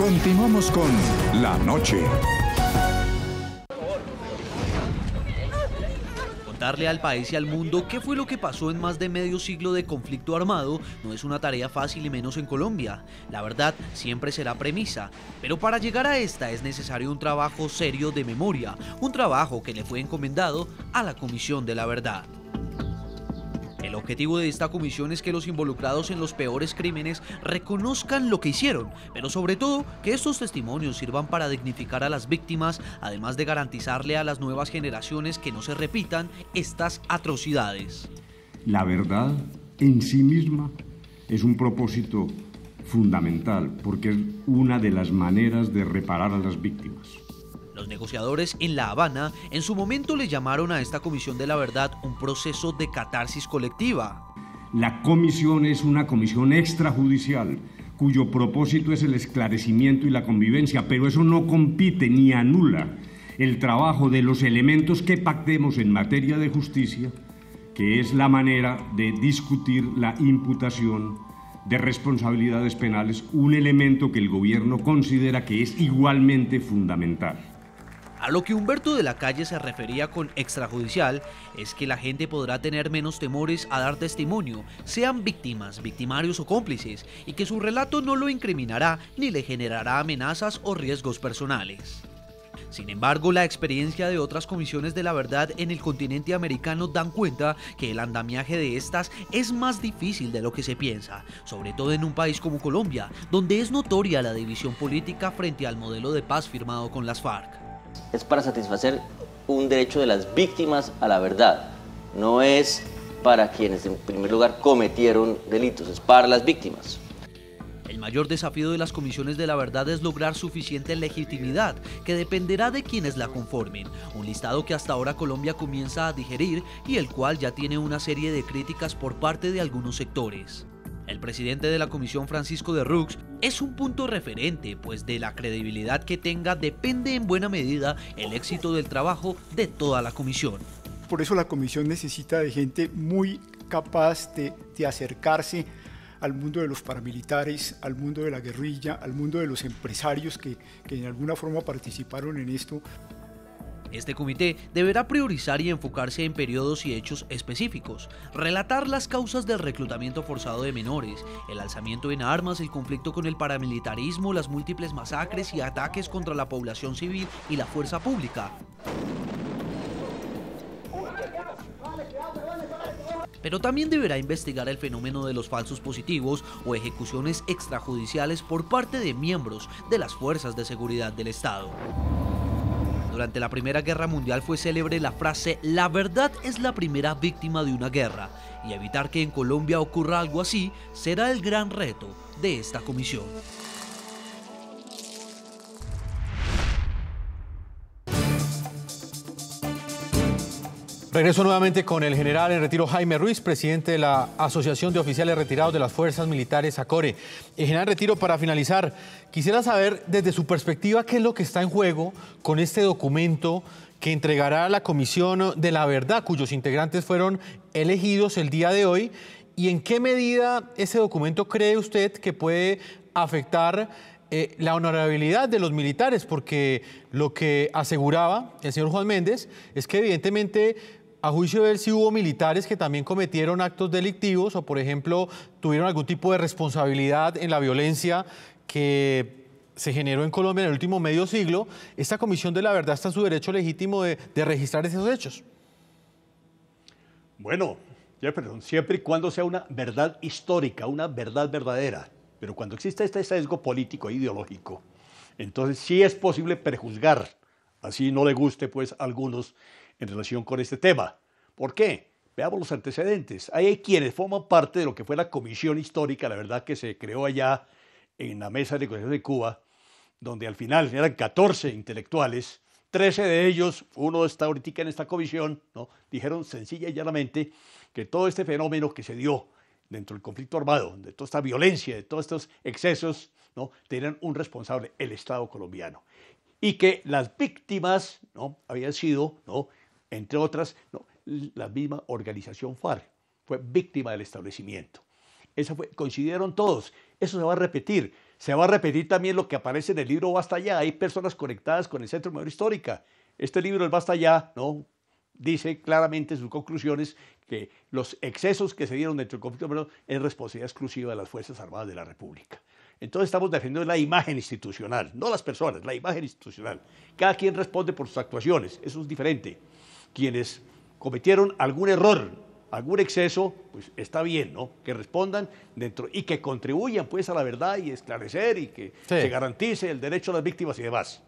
Continuamos con La Noche. Contarle al país y al mundo qué fue lo que pasó en más de medio siglo de conflicto armado no es una tarea fácil y menos en Colombia. La verdad siempre será premisa, pero para llegar a esta es necesario un trabajo serio de memoria, un trabajo que le fue encomendado a la Comisión de la Verdad. El objetivo de esta comisión es que los involucrados en los peores crímenes reconozcan lo que hicieron, pero sobre todo que estos testimonios sirvan para dignificar a las víctimas, además de garantizarle a las nuevas generaciones que no se repitan estas atrocidades. La verdad en sí misma es un propósito fundamental porque es una de las maneras de reparar a las víctimas. Los negociadores en La Habana en su momento le llamaron a esta Comisión de la Verdad un proceso de catarsis colectiva. La comisión es una comisión extrajudicial cuyo propósito es el esclarecimiento y la convivencia, pero eso no compite ni anula el trabajo de los elementos que pactemos en materia de justicia, que es la manera de discutir la imputación de responsabilidades penales, un elemento que el gobierno considera que es igualmente fundamental. A lo que Humberto de la Calle se refería con extrajudicial es que la gente podrá tener menos temores a dar testimonio, sean víctimas, victimarios o cómplices, y que su relato no lo incriminará ni le generará amenazas o riesgos personales. Sin embargo, la experiencia de otras comisiones de la verdad en el continente americano dan cuenta que el andamiaje de estas es más difícil de lo que se piensa, sobre todo en un país como Colombia, donde es notoria la división política frente al modelo de paz firmado con las FARC. Es para satisfacer un derecho de las víctimas a la verdad, no es para quienes en primer lugar cometieron delitos, es para las víctimas. El mayor desafío de las comisiones de la verdad es lograr suficiente legitimidad, que dependerá de quienes la conformen, un listado que hasta ahora Colombia comienza a digerir y el cual ya tiene una serie de críticas por parte de algunos sectores. El presidente de la comisión, Francisco de Rux, es un punto referente, pues de la credibilidad que tenga depende en buena medida el éxito del trabajo de toda la comisión. Por eso la comisión necesita de gente muy capaz de acercarse al mundo de los paramilitares, al mundo de la guerrilla, al mundo de los empresarios que en alguna forma participaron en esto. Este comité deberá priorizar y enfocarse en periodos y hechos específicos, relatar las causas del reclutamiento forzado de menores, el alzamiento en armas, el conflicto con el paramilitarismo, las múltiples masacres y ataques contra la población civil y la fuerza pública. Pero también deberá investigar el fenómeno de los falsos positivos o ejecuciones extrajudiciales por parte de miembros de las fuerzas de seguridad del Estado. Durante la Primera Guerra Mundial fue célebre la frase "la verdad es la primera víctima de una guerra", y evitar que en Colombia ocurra algo así será el gran reto de esta comisión. Regreso nuevamente con el general en retiro Jaime Ruiz, presidente de la Asociación de Oficiales Retirados de las Fuerzas Militares, ACORE. General en retiro, para finalizar, quisiera saber desde su perspectiva qué es lo que está en juego con este documento que entregará la Comisión de la Verdad, cuyos integrantes fueron elegidos el día de hoy, y en qué medida ese documento cree usted que puede afectar la honorabilidad de los militares, porque lo que aseguraba el señor Juan Méndez es que evidentemente a juicio de él sí hubo militares que también cometieron actos delictivos o, por ejemplo, tuvieron algún tipo de responsabilidad en la violencia que se generó en Colombia en el último medio siglo. Esta Comisión de la Verdad está en su derecho legítimo de registrar esos hechos. Bueno, Jefferson, siempre y cuando sea una verdad histórica, una verdad verdadera. Pero cuando existe este sesgo político e ideológico, entonces sí es posible prejuzgar, así no le guste pues a algunos en relación con este tema. ¿Por qué? Veamos los antecedentes. Hay quienes forman parte de lo que fue la Comisión Histórica, la verdad que se creó allá en la mesa de negociación de Cuba, donde al final eran 14 intelectuales, 13 de ellos, uno está ahorita en esta comisión, ¿no? Dijeron sencilla y llanamente que todo este fenómeno que se dio dentro del conflicto armado, de toda esta violencia, de todos estos excesos, ¿no? Tenían un responsable, el Estado colombiano. Y que las víctimas, ¿no? Habían sido, ¿no? Entre otras, ¿no? La misma organización FARC fue víctima del establecimiento. Coincidieron todos. Eso se va a repetir. Se va a repetir también lo que aparece en el libro Basta Ya. Hay personas conectadas con el Centro de Memoria Histórica. Este libro, el Basta Ya, ¿no?, dice claramente en sus conclusiones que los excesos que se dieron dentro del conflicto es responsabilidad exclusiva de las Fuerzas Armadas de la República. Entonces estamos defendiendo la imagen institucional, no las personas, la imagen institucional. Cada quien responde por sus actuaciones, eso es diferente. Quienes cometieron algún error, algún exceso, pues está bien, ¿no?, que respondan dentro y que contribuyan pues a la verdad y esclarecer y que se garantice el derecho a las víctimas y demás.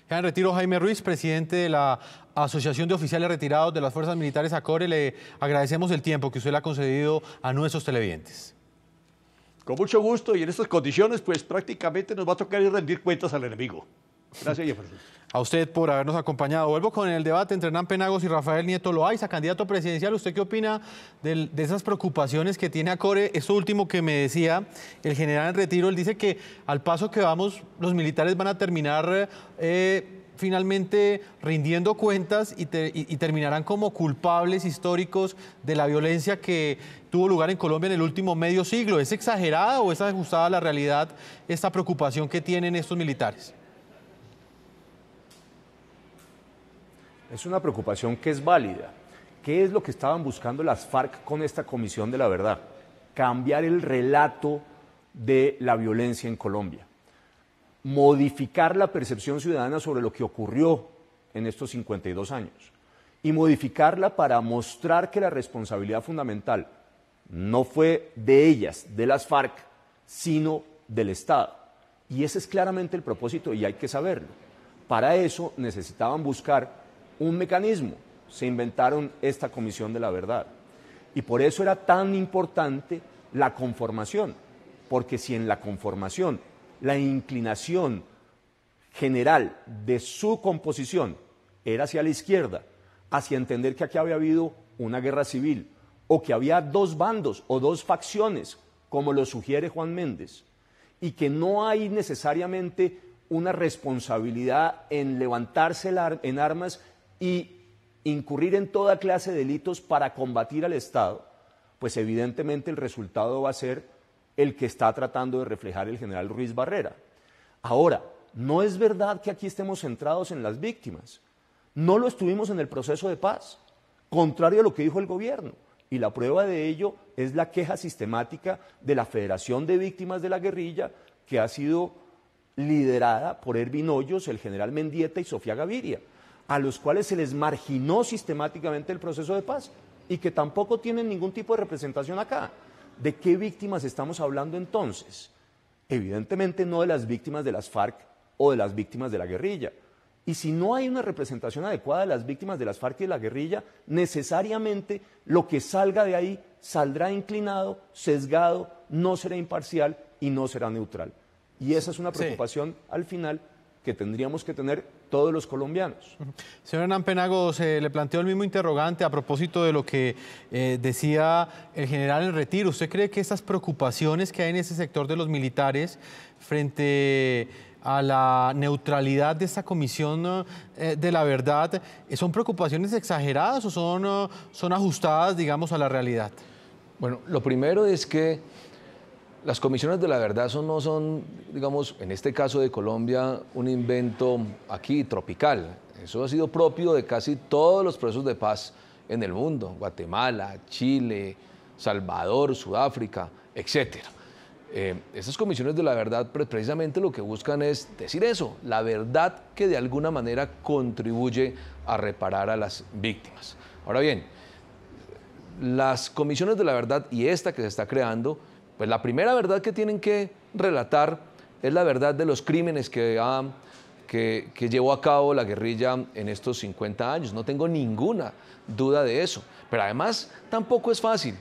En retiro, Jaime Ruiz, presidente de la Asociación de Oficiales Retirados de las Fuerzas Militares ACORE, le agradecemos el tiempo que usted le ha concedido a nuestros televidentes. Con mucho gusto, y en estas condiciones pues prácticamente nos va a tocar ir rendir cuentas al enemigo. Gracias, Jefferson. A usted por habernos acompañado. Vuelvo con el debate entre Hernán Penagos y Rafael Nieto Loaiza, candidato presidencial. ¿Usted qué opina de esas preocupaciones que tiene ACORE? Esto último que me decía el general en retiro, él dice que al paso que vamos, los militares van a terminar finalmente rindiendo cuentas y terminarán como culpables históricos de la violencia que tuvo lugar en Colombia en el último medio siglo. ¿Es exagerada o es ajustada a la realidad esta preocupación que tienen estos militares? Es una preocupación que es válida. ¿Qué es lo que estaban buscando las FARC con esta Comisión de la Verdad? Cambiar el relato de la violencia en Colombia, modificar la percepción ciudadana sobre lo que ocurrió en estos 52 años y modificarla para mostrar que la responsabilidad fundamental no fue de ellas, de las FARC, sino del Estado. Y ese es claramente el propósito y hay que saberlo. Para eso necesitaban buscar un mecanismo, se inventaron esta Comisión de la Verdad. Y por eso era tan importante la conformación, porque si en la conformación la inclinación general de su composición era hacia la izquierda, hacia entender que aquí había habido una guerra civil, o que había dos bandos o dos facciones, como lo sugiere Juan Méndez, y que no hay necesariamente una responsabilidad en levantarse en armas y incurrir en toda clase de delitos para combatir al Estado, pues evidentemente el resultado va a ser el que está tratando de reflejar el general Ruiz Barrera. Ahora, no es verdad que aquí estemos centrados en las víctimas. No lo estuvimos en el proceso de paz, contrario a lo que dijo el gobierno. Y la prueba de ello es la queja sistemática de la Federación de Víctimas de la Guerrilla, que ha sido liderada por Ervin Hoyos, el general Mendieta y Sofía Gaviria, a los cuales se les marginó sistemáticamente el proceso de paz y que tampoco tienen ningún tipo de representación acá. ¿De qué víctimas estamos hablando entonces? Evidentemente no de las víctimas de las FARC o de las víctimas de la guerrilla. Y si no hay una representación adecuada de las víctimas de las FARC y de la guerrilla, necesariamente lo que salga de ahí saldrá inclinado, sesgado, no será imparcial y no será neutral. Y esa es una preocupación al final que tendríamos que tener todos los colombianos. Señor Hernán Penagos, le planteo el mismo interrogante a propósito de lo que decía el general en retiro. ¿Usted cree que estas preocupaciones que hay en ese sector de los militares frente a la neutralidad de esta Comisión de la Verdad son preocupaciones exageradas o son ajustadas, digamos, a la realidad? Bueno, lo primero es que las comisiones de la verdad no son, digamos, en este caso de Colombia, un invento aquí tropical. Eso ha sido propio de casi todos los procesos de paz en el mundo, Guatemala, Chile, Salvador, Sudáfrica, etc. Estas comisiones de la verdad precisamente lo que buscan es decir eso, la verdad que de alguna manera contribuye a reparar a las víctimas. Ahora bien, las comisiones de la verdad y esta que se está creando, pues la primera verdad que tienen que relatar es la verdad de los crímenes que llevó a cabo la guerrilla en estos 50 años. No tengo ninguna duda de eso. Pero además tampoco es fácil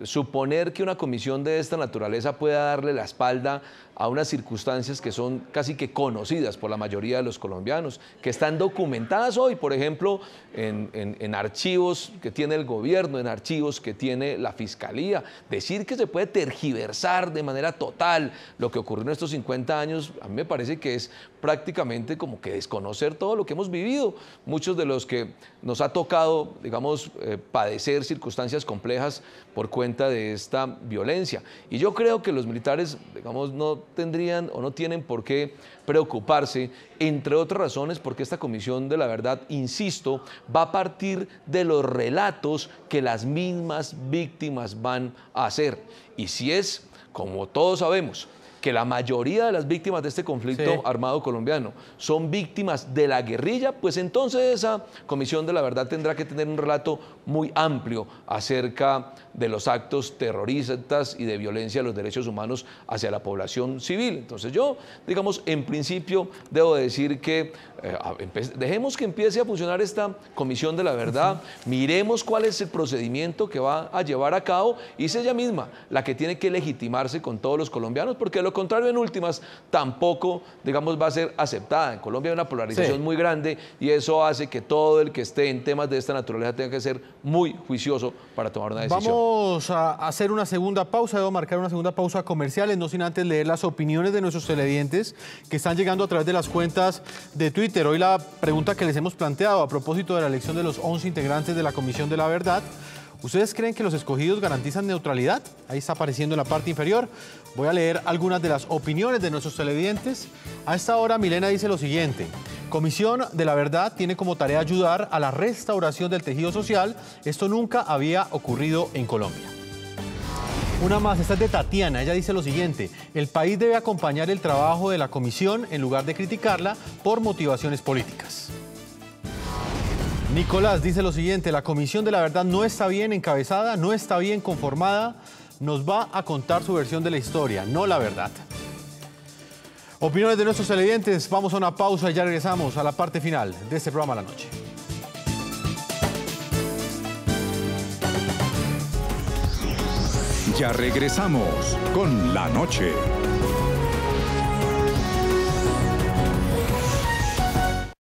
suponer que una comisión de esta naturaleza pueda darle la espalda a unas circunstancias que son casi que conocidas por la mayoría de los colombianos, que están documentadas hoy, por ejemplo, en archivos que tiene el gobierno, en archivos que tiene la Fiscalía. Decir que se puede tergiversar de manera total lo que ocurrió en estos 50 años, a mí me parece que es prácticamente como que desconocer todo lo que hemos vivido. Muchos de los que nos ha tocado, digamos, padecer circunstancias complejas por cuenta cuenta de esta violencia. Y yo creo que los militares, digamos, no tendrían o no tienen por qué preocuparse, entre otras razones, porque esta Comisión de la Verdad, insisto, va a partir de los relatos que las mismas víctimas van a hacer. Y si es, como todos sabemos, que la mayoría de las víctimas de este conflicto armado colombiano son víctimas de la guerrilla, pues entonces esa Comisión de la Verdad tendrá que tener un relato muy amplio acerca de los actos terroristas y de violencia a los derechos humanos hacia la población civil. Entonces yo, digamos, en principio debo decir que dejemos que empiece a funcionar esta Comisión de la Verdad, miremos cuál es el procedimiento que va a llevar a cabo y es ella misma la que tiene que legitimarse con todos los colombianos, porque lo contrario, en últimas, tampoco, digamos, va a ser aceptada. En Colombia hay una polarización muy grande y eso hace que todo el que esté en temas de esta naturaleza tenga que ser muy juicioso para tomar una decisión. Vamos a hacer una segunda pausa, debo marcar una segunda pausa comerciales, no sin antes leer las opiniones de nuestros televidentes que están llegando a través de las cuentas de Twitter. Hoy la pregunta que les hemos planteado a propósito de la elección de los 11 integrantes de la Comisión de la Verdad: ¿ustedes creen que los escogidos garantizan neutralidad? Ahí está apareciendo en la parte inferior. Voy a leer algunas de las opiniones de nuestros televidentes. A esta hora, Milena dice lo siguiente: Comisión de la Verdad tiene como tarea ayudar a la restauración del tejido social. Esto nunca había ocurrido en Colombia. Una más, esta es de Tatiana. Ella dice lo siguiente: el país debe acompañar el trabajo de la comisión en lugar de criticarla por motivaciones políticas. Nicolás dice lo siguiente: la Comisión de la Verdad no está bien encabezada, no está bien conformada, nos va a contar su versión de la historia, no la verdad. Opiniones de nuestros televidentes. Vamos a una pausa y ya regresamos a la parte final de este programa La Noche. Ya regresamos con La Noche.